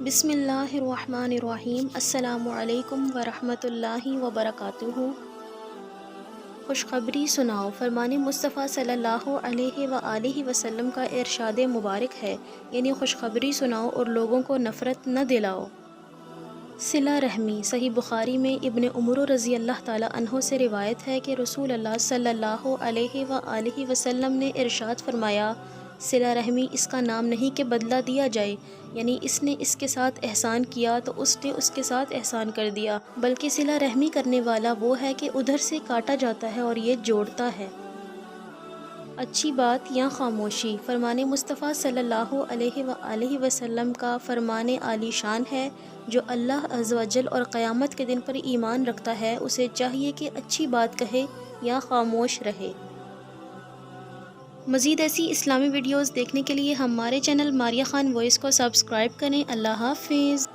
بسم اللہ الرحمن الرحیم۔ السلام علیکم ورحمۃ اللہ وبرکاتہ۔ خوشخبری سناؤ۔ فرمان مصطفیٰ صلی اللہ علیہ وآلہ وسلم کا ارشاد مبارک ہے، یعنی خوشخبری سناؤ اور لوگوں کو نفرت نہ دلاؤ۔ صلہ رحمی۔ صحیح بخاری میں ابن عمر رضی اللہ تعالیٰ عنہ سے روایت ہے کہ رسول اللہ صلی اللہ علیہ وآلہ وسلم نے ارشاد فرمایا، صلہ رحمی اس کا نام نہیں کہ بدلہ دیا جائے، یعنی اس نے اس کے ساتھ احسان کیا تو اس نے اس کے ساتھ احسان کر دیا، بلکہ صلہ رحمی کرنے والا وہ ہے کہ ادھر سے کاٹا جاتا ہے اور یہ جوڑتا ہے۔ اچھی بات یا خاموشی۔ فرمان مصطفیٰ صلی اللہ علیہ وآلہ وسلم کا فرمان عالی شان ہے، جو اللہ عز و جل اور قیامت کے دن پر ایمان رکھتا ہے اسے چاہیے کہ اچھی بات کہے یا خاموش رہے۔ مزید ایسی اسلامی ویڈیوز دیکھنے کے لیے ہمارے چینل ماریہ خان وائس کو سبسکرائب کریں۔ اللہ حافظ۔